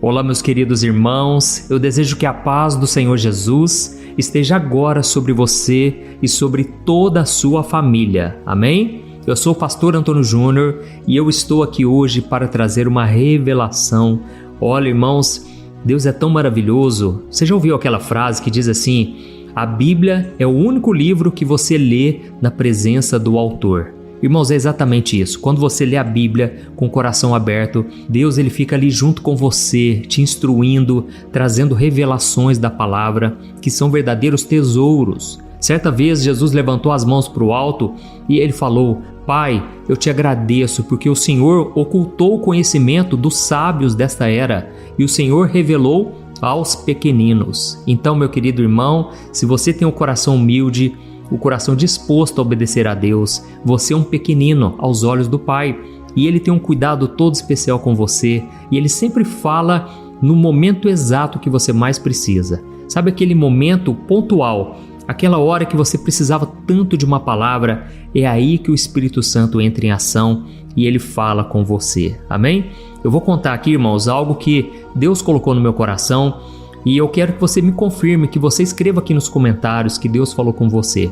Olá, meus queridos irmãos, eu desejo que a paz do Senhor Jesus esteja agora sobre você e sobre toda a sua família, amém? Eu sou o pastor Antônio Júnior e eu estou aqui hoje para trazer uma revelação. Olha, irmãos, Deus é tão maravilhoso. Você já ouviu aquela frase que diz assim: a Bíblia é o único livro que você lê na presença do autor. Irmãos, é exatamente isso. Quando você lê a Bíblia com o coração aberto, Deus ele fica ali junto com você, te instruindo, trazendo revelações da palavra, que são verdadeiros tesouros. Certa vez, Jesus levantou as mãos para o alto e ele falou: Pai, eu te agradeço porque o Senhor ocultou o conhecimento dos sábios desta era e o Senhor revelou aos pequeninos. Então, meu querido irmão, se você tem um coração humilde, o coração disposto a obedecer a Deus, você é um pequenino aos olhos do Pai e Ele tem um cuidado todo especial com você e Ele sempre fala no momento exato que você mais precisa. Sabe aquele momento pontual, aquela hora que você precisava tanto de uma palavra? É aí que o Espírito Santo entra em ação e Ele fala com você, amém? Eu vou contar aqui, irmãos, algo que Deus colocou no meu coração e eu quero que você me confirme, que você escreva aqui nos comentários que Deus falou com você.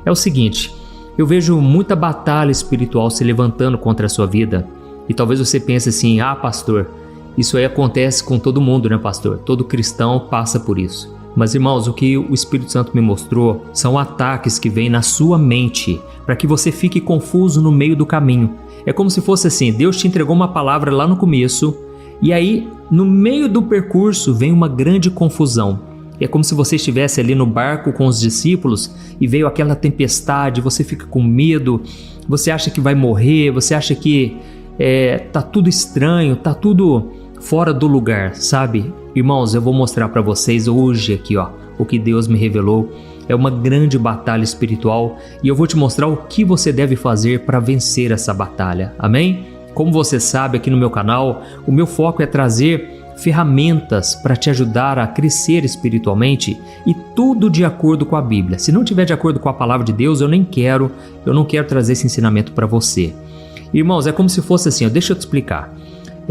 É o seguinte, eu vejo muita batalha espiritual se levantando contra a sua vida. E talvez você pense assim: ah, pastor, isso aí acontece com todo mundo, né, pastor? Todo cristão passa por isso. Mas, irmãos, o que o Espírito Santo me mostrou são ataques que vêm na sua mente para que você fique confuso no meio do caminho. É como se fosse assim: Deus te entregou uma palavra lá no começo e aí, no meio do percurso, vem uma grande confusão. É como se você estivesse ali no barco com os discípulos e veio aquela tempestade, você fica com medo, você acha que vai morrer, você acha que tá tudo estranho, tá tudo fora do lugar, sabe? Irmãos, eu vou mostrar para vocês hoje aqui, o que Deus me revelou. É uma grande batalha espiritual e eu vou te mostrar o que você deve fazer para vencer essa batalha, amém? Como você sabe, aqui no meu canal, o meu foco é trazer ferramentas para te ajudar a crescer espiritualmente e tudo de acordo com a Bíblia. Se não tiver de acordo com a palavra de Deus, eu não quero trazer esse ensinamento para você. Irmãos, é como se fosse assim, deixa eu te explicar.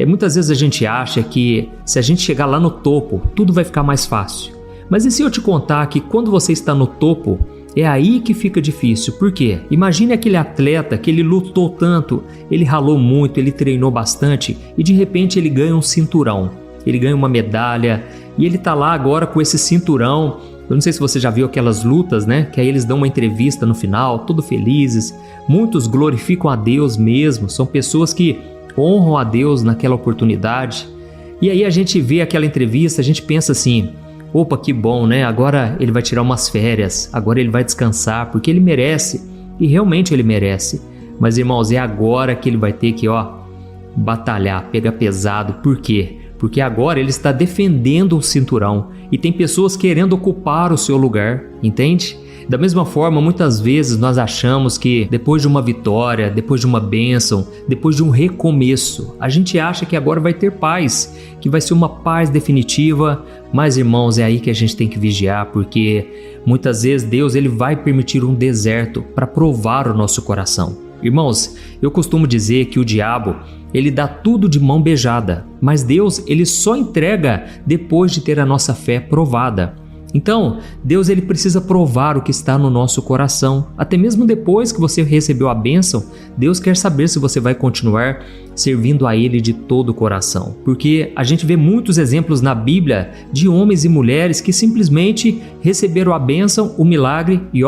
Muitas vezes a gente acha que se a gente chegar lá no topo, tudo vai ficar mais fácil. Mas e se eu te contar que quando você está no topo, é aí que fica difícil? Por quê? Imagine aquele atleta que ele lutou tanto, ele ralou muito, ele treinou bastante e de repente ele ganha um cinturão, ele ganha uma medalha e ele tá lá agora com esse cinturão. Eu não sei se você já viu aquelas lutas, né? Que aí eles dão uma entrevista no final, todos felizes, muitos glorificam a Deus mesmo, são pessoas que honram a Deus naquela oportunidade. E aí a gente vê aquela entrevista, a gente pensa assim: opa, que bom, né? Agora ele vai tirar umas férias, agora ele vai descansar, porque ele merece, e realmente ele merece. Mas, irmãos, é agora que ele vai ter que, batalhar, pegar pesado. Por quê? Porque agora ele está defendendo o cinturão e tem pessoas querendo ocupar o seu lugar, entende? Da mesma forma, muitas vezes nós achamos que depois de uma vitória, depois de uma bênção, depois de um recomeço, a gente acha que agora vai ter paz, que vai ser uma paz definitiva. Mas, irmãos, é aí que a gente tem que vigiar, porque muitas vezes Deus ele vai permitir um deserto para provar o nosso coração. Irmãos, eu costumo dizer que o diabo ele dá tudo de mão beijada, mas Deus ele só entrega depois de ter a nossa fé provada. Então, Deus ele precisa provar o que está no nosso coração. Até mesmo depois que você recebeu a bênção, Deus quer saber se você vai continuar servindo a Ele de todo o coração. Porque a gente vê muitos exemplos na Bíblia de homens e mulheres que simplesmente receberam a bênção, o milagre e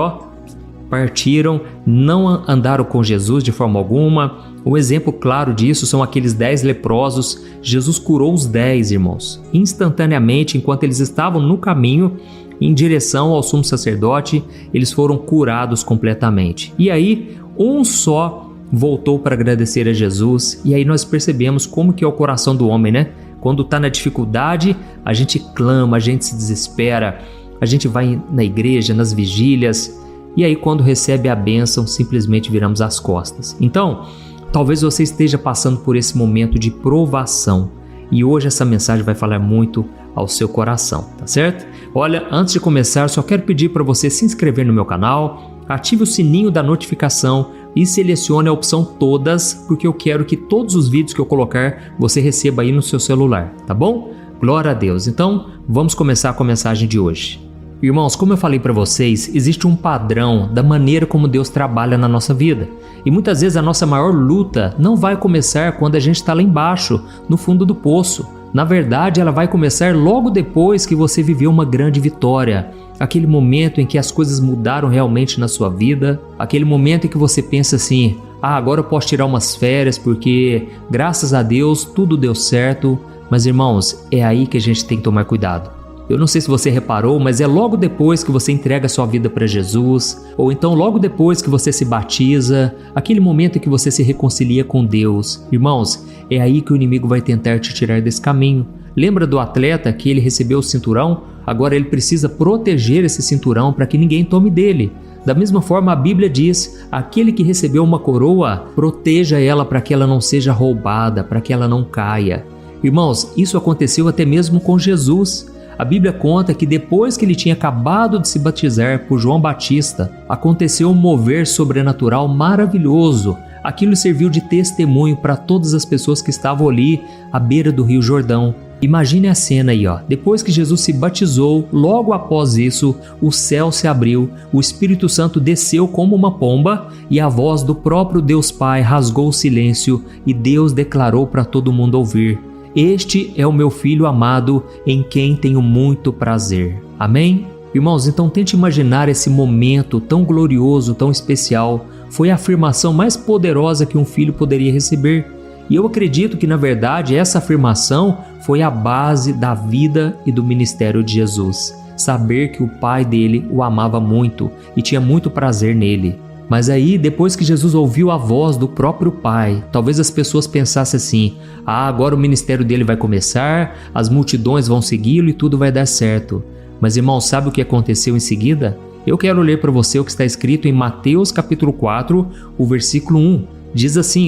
partiram, não andaram com Jesus de forma alguma. Um exemplo claro disso são aqueles 10 leprosos. Jesus curou os 10, irmãos, instantaneamente, enquanto eles estavam no caminho em direção ao sumo sacerdote, eles foram curados completamente. E aí, um só voltou para agradecer a Jesus, e aí nós percebemos como que é o coração do homem, né? Quando está na dificuldade, a gente clama, a gente se desespera, a gente vai na igreja, nas vigílias, e aí quando recebe a bênção, simplesmente viramos as costas. Então, talvez você esteja passando por esse momento de provação e hoje essa mensagem vai falar muito ao seu coração, tá certo? Olha, antes de começar, só quero pedir para você se inscrever no meu canal, ative o sininho da notificação e selecione a opção todas, porque eu quero que todos os vídeos que eu colocar você receba aí no seu celular, tá bom? Glória a Deus. Então, vamos começar com a mensagem de hoje. Irmãos, como eu falei para vocês, existe um padrão da maneira como Deus trabalha na nossa vida. E muitas vezes a nossa maior luta não vai começar quando a gente está lá embaixo, no fundo do poço. Na verdade, ela vai começar logo depois que você viveu uma grande vitória. Aquele momento em que as coisas mudaram realmente na sua vida. Aquele momento em que você pensa assim, agora eu posso tirar umas férias porque, graças a Deus, tudo deu certo. Mas, irmãos, é aí que a gente tem que tomar cuidado. Eu não sei se você reparou, mas é logo depois que você entrega a sua vida para Jesus, ou então logo depois que você se batiza, aquele momento em que você se reconcilia com Deus. Irmãos, é aí que o inimigo vai tentar te tirar desse caminho. Lembra do atleta que ele recebeu o cinturão? Agora ele precisa proteger esse cinturão para que ninguém tome dele. Da mesma forma, a Bíblia diz, aquele que recebeu uma coroa, proteja ela para que ela não seja roubada, para que ela não caia. Irmãos, isso aconteceu até mesmo com Jesus. A Bíblia conta que depois que ele tinha acabado de se batizar por João Batista, aconteceu um mover sobrenatural maravilhoso. Aquilo serviu de testemunho para todas as pessoas que estavam ali à beira do Rio Jordão. Imagine a cena aí, depois que Jesus se batizou, logo após isso, o céu se abriu, o Espírito Santo desceu como uma pomba e a voz do próprio Deus Pai rasgou o silêncio e Deus declarou para todo mundo ouvir: este é o meu Filho amado, em quem tenho muito prazer. Amém? Irmãos, então tente imaginar esse momento tão glorioso, tão especial. Foi a afirmação mais poderosa que um filho poderia receber. E eu acredito que, na verdade, essa afirmação foi a base da vida e do ministério de Jesus. Saber que o Pai dele o amava muito e tinha muito prazer nele. Mas aí, depois que Jesus ouviu a voz do próprio Pai, talvez as pessoas pensassem assim, agora o ministério dele vai começar, as multidões vão segui-lo e tudo vai dar certo. Mas, irmão, sabe o que aconteceu em seguida? Eu quero ler para você o que está escrito em Mateus capítulo 4, o versículo 1. Diz assim,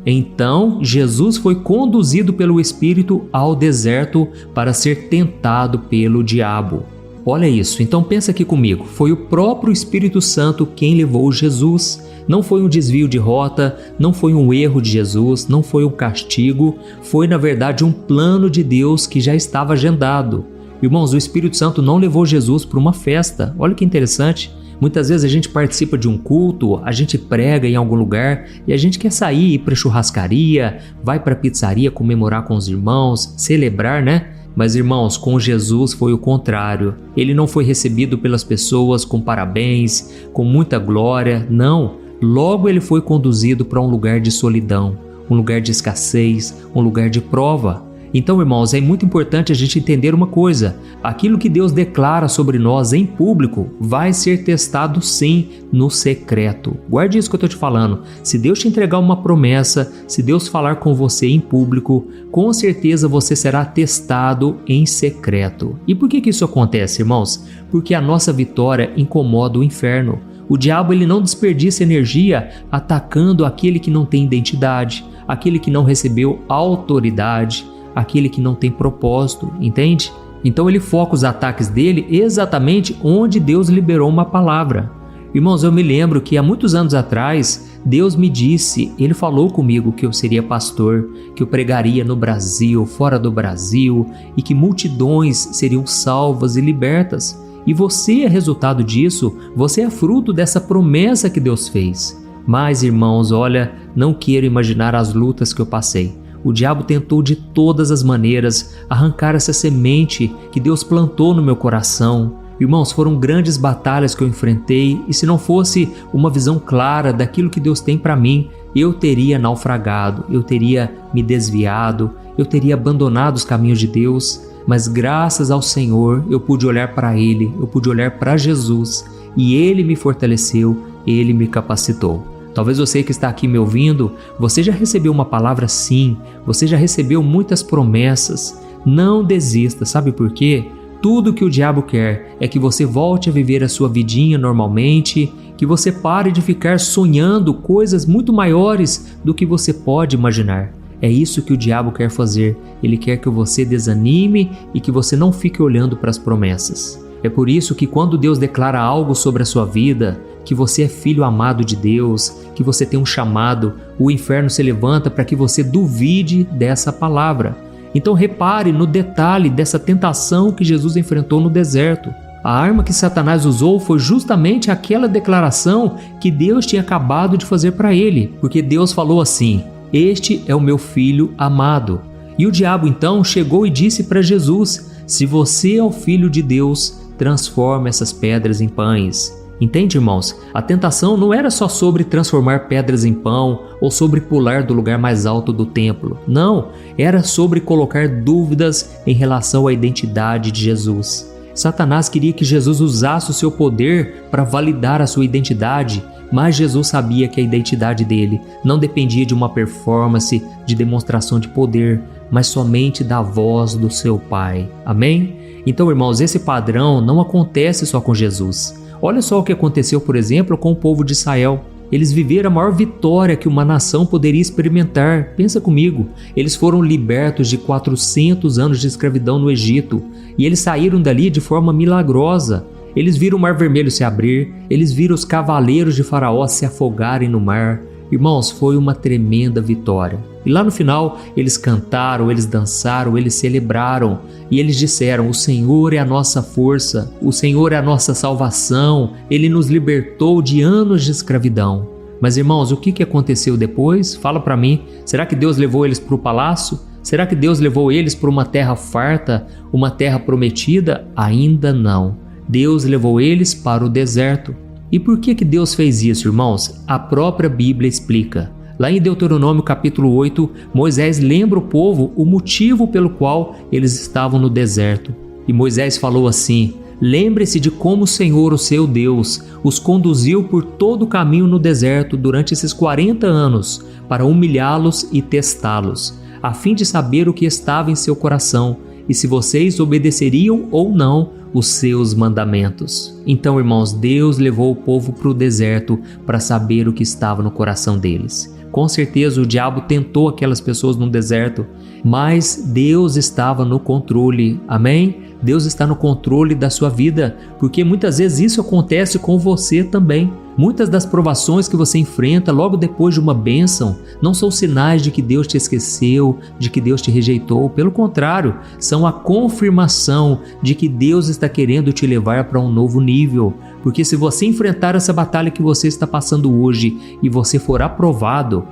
Então Jesus foi conduzido pelo Espírito ao deserto para ser tentado pelo diabo. Olha isso, então pensa aqui comigo, foi o próprio Espírito Santo quem levou Jesus. Não foi um desvio de rota, não foi um erro de Jesus, não foi um castigo, foi na verdade um plano de Deus que já estava agendado. Irmãos, o Espírito Santo não levou Jesus para uma festa, olha que interessante. Muitas vezes a gente participa de um culto, a gente prega em algum lugar e a gente quer sair, ir para churrascaria, vai para a pizzaria comemorar com os irmãos, celebrar, né? Mas, irmãos, com Jesus foi o contrário. Ele não foi recebido pelas pessoas com parabéns, com muita glória, não. Logo ele foi conduzido para um lugar de solidão, um lugar de escassez, um lugar de prova. Então, irmãos, é muito importante a gente entender uma coisa. Aquilo que Deus declara sobre nós em público vai ser testado sim no secreto. Guarde isso que eu estou te falando. Se Deus te entregar uma promessa, se Deus falar com você em público, com certeza você será testado em secreto. E por que isso acontece, irmãos? Porque a nossa vitória incomoda o inferno. O diabo ele não desperdiça energia atacando aquele que não tem identidade, aquele que não recebeu autoridade, aquele que não tem propósito, entende? Então ele foca os ataques dele exatamente onde Deus liberou uma palavra. Irmãos, eu me lembro que há muitos anos atrás, Deus me disse, Ele falou comigo que eu seria pastor, que eu pregaria no Brasil, fora do Brasil, e que multidões seriam salvas e libertas. E você é resultado disso, você é fruto dessa promessa que Deus fez. Mas, irmãos, olha, não quero imaginar as lutas que eu passei. O diabo tentou de todas as maneiras arrancar essa semente que Deus plantou no meu coração. Irmãos, foram grandes batalhas que eu enfrentei e se não fosse uma visão clara daquilo que Deus tem para mim, eu teria naufragado, eu teria me desviado, eu teria abandonado os caminhos de Deus. Mas graças ao Senhor eu pude olhar para Ele, eu pude olhar para Jesus e Ele me fortaleceu, Ele me capacitou. Talvez você que está aqui me ouvindo, você já recebeu uma palavra sim, você já recebeu muitas promessas. Não desista, sabe por quê? Tudo que o diabo quer é que você volte a viver a sua vidinha normalmente, que você pare de ficar sonhando coisas muito maiores do que você pode imaginar. É isso que o diabo quer fazer. Ele quer que você desanime e que você não fique olhando para as promessas. É por isso que quando Deus declara algo sobre a sua vida, que você é filho amado de Deus, que você tem um chamado, o inferno se levanta para que você duvide dessa palavra. Então repare no detalhe dessa tentação que Jesus enfrentou no deserto. A arma que Satanás usou foi justamente aquela declaração que Deus tinha acabado de fazer para ele, porque Deus falou assim: "Este é o meu filho amado". E o diabo então chegou e disse para Jesus: "Se você é o filho de Deus, transforma essas pedras em pães". Entende, irmãos? A tentação não era só sobre transformar pedras em pão ou sobre pular do lugar mais alto do templo. Não, era sobre colocar dúvidas em relação à identidade de Jesus. Satanás queria que Jesus usasse o seu poder para validar a sua identidade, mas Jesus sabia que a identidade dele não dependia de uma performance de demonstração de poder, mas somente da voz do seu Pai. Amém? Então, irmãos, esse padrão não acontece só com Jesus. Olha só o que aconteceu, por exemplo, com o povo de Israel. Eles viveram a maior vitória que uma nação poderia experimentar. Pensa comigo, eles foram libertos de 400 anos de escravidão no Egito e eles saíram dali de forma milagrosa. Eles viram o Mar Vermelho se abrir, eles viram os cavaleiros de Faraó se afogarem no mar. Irmãos, foi uma tremenda vitória. E lá no final, eles cantaram, eles dançaram, eles celebraram e eles disseram: "O Senhor é a nossa força, o Senhor é a nossa salvação, Ele nos libertou de anos de escravidão". Mas, irmãos, o que aconteceu depois? Fala para mim. Será que Deus levou eles para o palácio? Será que Deus levou eles para uma terra farta, uma terra prometida? Ainda não. Deus levou eles para o deserto. E por que Deus fez isso, irmãos? A própria Bíblia explica. Lá em Deuteronômio capítulo 8, Moisés lembra o povo o motivo pelo qual eles estavam no deserto. E Moisés falou assim: "Lembre-se de como o Senhor, o seu Deus, os conduziu por todo o caminho no deserto durante esses 40 anos para humilhá-los e testá-los, a fim de saber o que estava em seu coração e se vocês obedeceriam ou não os seus mandamentos". Então, irmãos, Deus levou o povo para o deserto para saber o que estava no coração deles. Com certeza o diabo tentou aquelas pessoas no deserto, mas Deus estava no controle. Amém? Deus está no controle da sua vida, porque muitas vezes isso acontece com você também. Muitas das provações que você enfrenta logo depois de uma bênção não são sinais de que Deus te esqueceu, de que Deus te rejeitou. Pelo contrário, são a confirmação de que Deus está querendo te levar para um novo nível. Porque se você enfrentar essa batalha que você está passando hoje e você for aprovado,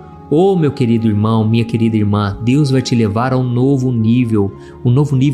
meu querido irmão, minha querida irmã, Deus vai te levar a um novo nível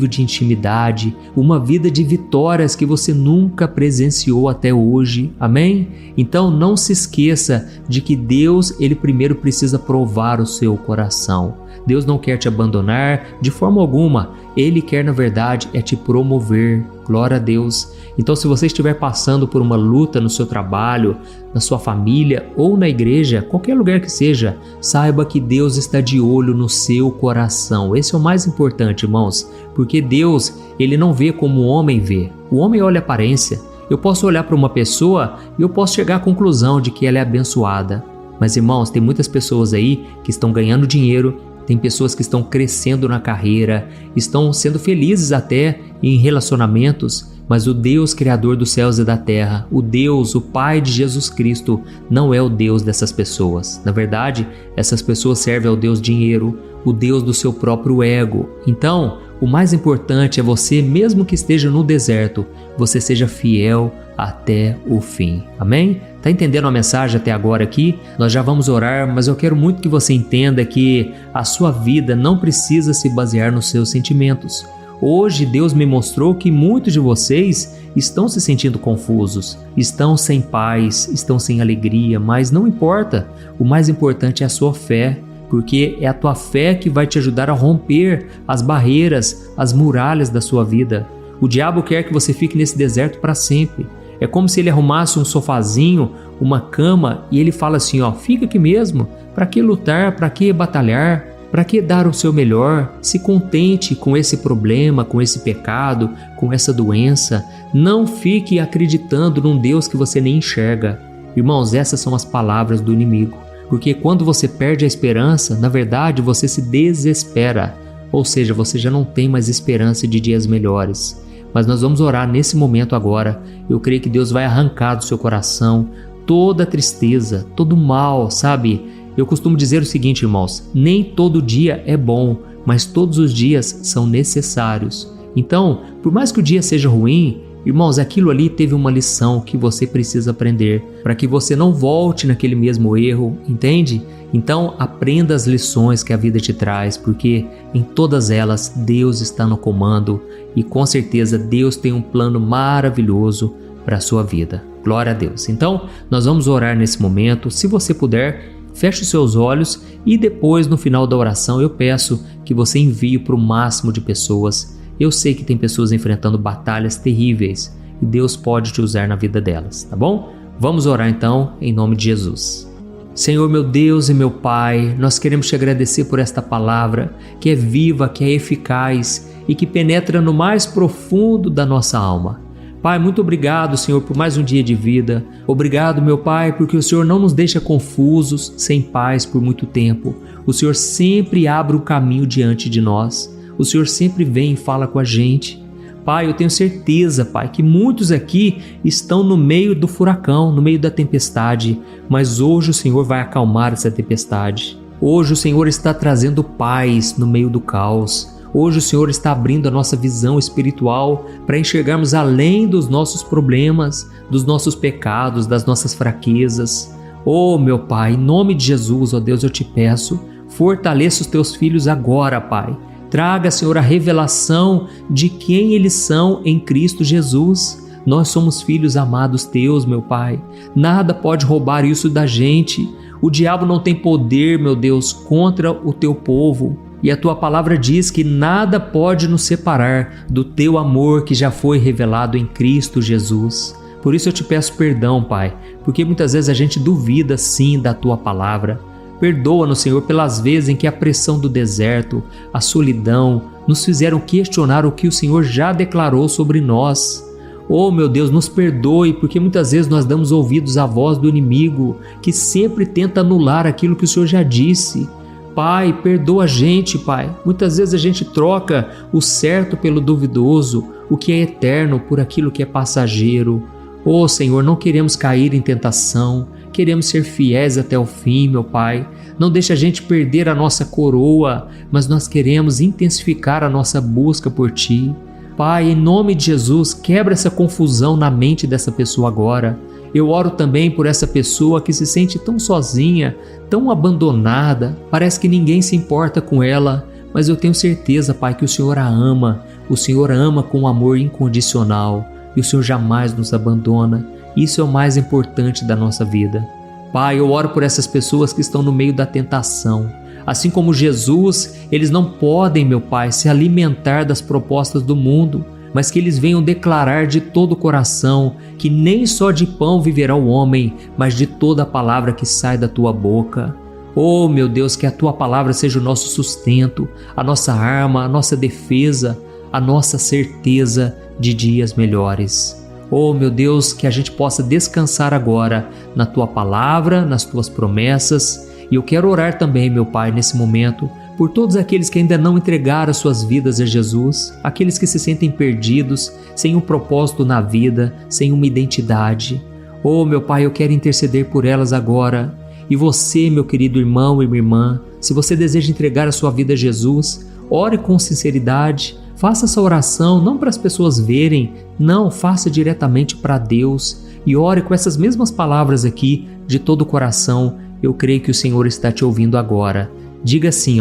de intimidade, uma vida de vitórias que você nunca presenciou até hoje. Amém? Então não se esqueça de que Deus, Ele primeiro precisa provar o seu coração. Deus não quer te abandonar de forma alguma. Ele quer, na verdade, te promover. Glória a Deus. Então, se você estiver passando por uma luta no seu trabalho, na sua família ou na igreja, qualquer lugar que seja, saiba que Deus está de olho no seu coração. Esse é o mais importante, irmãos, porque Deus, Ele não vê como o homem vê. O homem olha a aparência. Eu posso olhar para uma pessoa e eu posso chegar à conclusão de que ela é abençoada. Mas, irmãos, tem muitas pessoas aí que estão ganhando dinheiro, tem pessoas que estão crescendo na carreira, estão sendo felizes até em relacionamentos, mas o Deus Criador dos céus e da terra, o Deus, o Pai de Jesus Cristo, não é o Deus dessas pessoas. Na verdade, essas pessoas servem ao Deus dinheiro, o Deus do seu próprio ego. Então, o mais importante é você, mesmo que esteja no deserto, você seja fiel até o fim. Amém? Tá entendendo a mensagem até agora aqui? Nós já vamos orar, mas eu quero muito que você entenda que a sua vida não precisa se basear nos seus sentimentos. Hoje Deus me mostrou que muitos de vocês estão se sentindo confusos, estão sem paz, estão sem alegria, mas não importa. O mais importante é a sua fé, porque é a tua fé que vai te ajudar a romper as barreiras, as muralhas da sua vida. O diabo quer que você fique nesse deserto para sempre. É como se ele arrumasse um sofazinho, uma cama, e ele fala assim, fica aqui mesmo, para que lutar, para que batalhar, para que dar o seu melhor? Se contente com esse problema, com esse pecado, com essa doença. Não fique acreditando num Deus que você nem enxerga. Irmãos, essas são as palavras do inimigo. Porque quando você perde a esperança, na verdade você se desespera. Ou seja, você já não tem mais esperança de dias melhores. Mas nós vamos orar nesse momento agora. Eu creio que Deus vai arrancar do seu coração toda a tristeza, todo o mal, sabe? Eu costumo dizer o seguinte, irmãos: nem todo dia é bom, mas todos os dias são necessários. Então, por mais que o dia seja ruim, irmãos, aquilo ali teve uma lição que você precisa aprender, para que você não volte naquele mesmo erro, entende? Então, aprenda as lições que a vida te traz, porque em todas elas Deus está no comando e com certeza Deus tem um plano maravilhoso para a sua vida. Glória a Deus. Então, nós vamos orar nesse momento. Se você puder, feche os seus olhos e depois, no final da oração, eu peço que você envie para o máximo de pessoas. Eu sei que tem pessoas enfrentando batalhas terríveis e Deus pode te usar na vida delas, tá bom? Vamos orar então, em nome de Jesus. Senhor, meu Deus e meu Pai, nós queremos te agradecer por esta palavra que é viva, que é eficaz e que penetra no mais profundo da nossa alma. Pai, muito obrigado, Senhor, por mais um dia de vida. Obrigado, meu Pai, porque o Senhor não nos deixa confusos, sem paz por muito tempo. O Senhor sempre abre o caminho diante de nós. O Senhor sempre vem e fala com a gente. Pai, eu tenho certeza, Pai, que muitos aqui estão no meio do furacão, no meio da tempestade, mas hoje o Senhor vai acalmar essa tempestade. Hoje o Senhor está trazendo paz no meio do caos. Hoje o Senhor está abrindo a nossa visão espiritual para enxergarmos além dos nossos problemas, dos nossos pecados, das nossas fraquezas. Oh, meu Pai, em nome de Jesus, ó Deus, eu te peço, fortaleça os teus filhos agora, Pai. Traga, Senhor, a revelação de quem eles são em Cristo Jesus. Nós somos filhos amados teus, meu Pai. Nada pode roubar isso da gente. O diabo não tem poder, meu Deus, contra o teu povo. E a tua palavra diz que nada pode nos separar do teu amor que já foi revelado em Cristo Jesus. Por isso eu te peço perdão, Pai, porque muitas vezes a gente duvida sim da tua palavra. Perdoa-nos, Senhor, pelas vezes em que a pressão do deserto, a solidão, nos fizeram questionar o que o Senhor já declarou sobre nós. Oh, meu Deus, nos perdoe, porque muitas vezes nós damos ouvidos à voz do inimigo, que sempre tenta anular aquilo que o Senhor já disse. Pai, perdoa a gente, Pai. Muitas vezes a gente troca o certo pelo duvidoso, o que é eterno por aquilo que é passageiro. Oh, Senhor, não queremos cair em tentação, queremos ser fiéis até o fim, meu Pai. Não deixa a gente perder a nossa coroa, mas nós queremos intensificar a nossa busca por Ti. Pai, em nome de Jesus, quebra essa confusão na mente dessa pessoa agora. Eu oro também por essa pessoa que se sente tão sozinha, tão abandonada, parece que ninguém se importa com ela, mas eu tenho certeza, Pai, que o Senhor a ama, o Senhor a ama com um amor incondicional e o Senhor jamais nos abandona. Isso é o mais importante da nossa vida. Pai, eu oro por essas pessoas que estão no meio da tentação. Assim como Jesus, eles não podem, meu Pai, se alimentar das propostas do mundo, mas que eles venham declarar de todo o coração que nem só de pão viverá o homem, mas de toda a palavra que sai da tua boca. Oh, meu Deus, que a tua palavra seja o nosso sustento, a nossa arma, a nossa defesa, a nossa certeza de dias melhores. Oh, meu Deus, que a gente possa descansar agora na tua palavra, nas tuas promessas. E eu quero orar também, meu Pai, nesse momento, por todos aqueles que ainda não entregaram suas vidas a Jesus, aqueles que se sentem perdidos, sem um propósito na vida, sem uma identidade. Oh, meu Pai, eu quero interceder por elas agora. E você, meu querido irmão e minha irmã, se você deseja entregar a sua vida a Jesus, ore com sinceridade, faça essa oração não para as pessoas verem, não, faça diretamente para Deus e ore com essas mesmas palavras aqui de todo o coração. Eu creio que o Senhor está te ouvindo agora. Diga assim,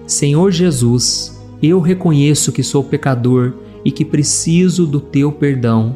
Senhor Jesus, eu reconheço que sou pecador e que preciso do teu perdão.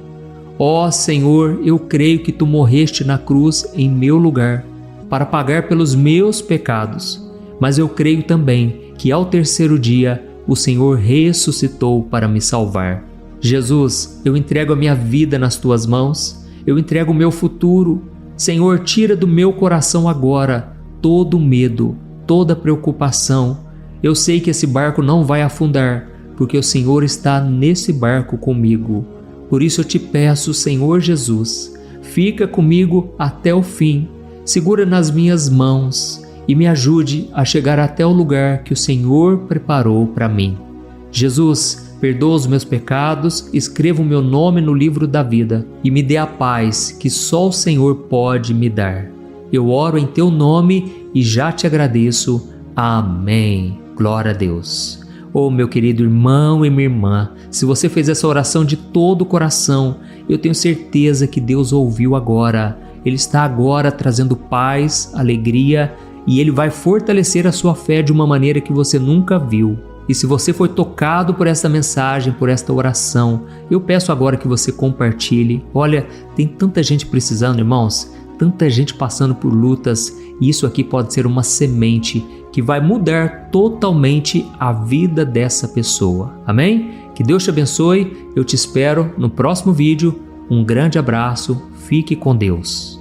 Ó Senhor, eu creio que tu morreste na cruz em meu lugar para pagar pelos meus pecados, mas eu creio também que ao terceiro dia o Senhor ressuscitou para me salvar. Jesus, eu entrego a minha vida nas tuas mãos, eu entrego o meu futuro. Senhor, tira do meu coração agora todo medo, toda preocupação. Eu sei que esse barco não vai afundar, porque o Senhor está nesse barco comigo. Por isso eu te peço, Senhor Jesus, fica comigo até o fim, segura nas minhas mãos e me ajude a chegar até o lugar que o Senhor preparou para mim. Jesus, perdoa os meus pecados, escreva o meu nome no livro da vida e me dê a paz que só o Senhor pode me dar. Eu oro em teu nome e já te agradeço. Amém. Glória a Deus. Oh, meu querido irmão e minha irmã, se você fez essa oração de todo o coração, eu tenho certeza que Deus ouviu agora. Ele está agora trazendo paz, alegria, e Ele vai fortalecer a sua fé de uma maneira que você nunca viu. E se você foi tocado por esta mensagem, por esta oração, eu peço agora que você compartilhe. Olha, tem tanta gente precisando, irmãos, tanta gente passando por lutas, e isso aqui pode ser uma semente que vai mudar totalmente a vida dessa pessoa. Amém? Que Deus te abençoe, eu te espero no próximo vídeo. Um grande abraço, fique com Deus.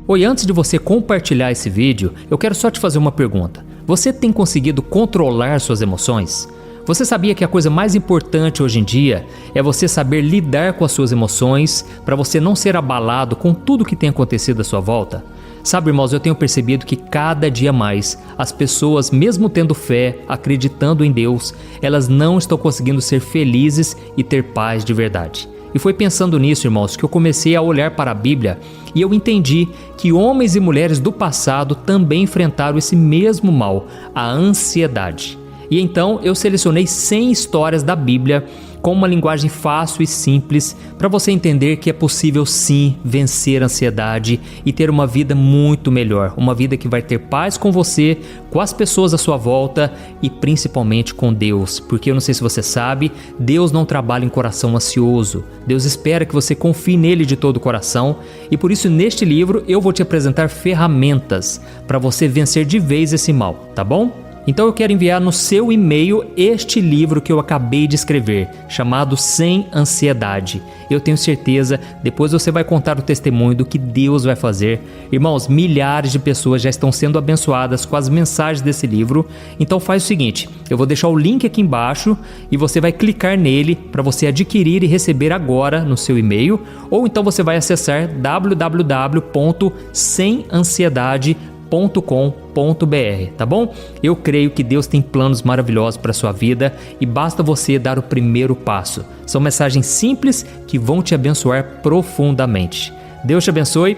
Oi, antes de você compartilhar esse vídeo, eu quero só te fazer uma pergunta. Você tem conseguido controlar suas emoções? Você sabia que a coisa mais importante hoje em dia é você saber lidar com as suas emoções para você não ser abalado com tudo que tem acontecido à sua volta? Sabe, irmãos, eu tenho percebido que cada dia mais as pessoas, mesmo tendo fé, acreditando em Deus, elas não estão conseguindo ser felizes e ter paz de verdade. E foi pensando nisso, irmãos, que eu comecei a olhar para a Bíblia e eu entendi que homens e mulheres do passado também enfrentaram esse mesmo mal, a ansiedade. E então eu selecionei 100 histórias da Bíblia com uma linguagem fácil e simples para você entender que é possível sim vencer a ansiedade e ter uma vida muito melhor, uma vida que vai ter paz com você, com as pessoas à sua volta e principalmente com Deus, porque eu não sei se você sabe, Deus não trabalha em coração ansioso, Deus espera que você confie nele de todo o coração e por isso neste livro eu vou te apresentar ferramentas para você vencer de vez esse mal, tá bom? Então eu quero enviar no seu e-mail este livro que eu acabei de escrever, chamado Sem Ansiedade. Eu tenho certeza, depois você vai contar o testemunho do que Deus vai fazer. Irmãos, milhares de pessoas já estão sendo abençoadas com as mensagens desse livro. Então faz o seguinte, eu vou deixar o link aqui embaixo e você vai clicar nele para você adquirir e receber agora no seu e-mail. Ou então você vai acessar www.semansiedade.com.br, tá bom? Eu creio que Deus tem planos maravilhosos para a sua vida e basta você dar o primeiro passo. São mensagens simples que vão te abençoar profundamente. Deus te abençoe.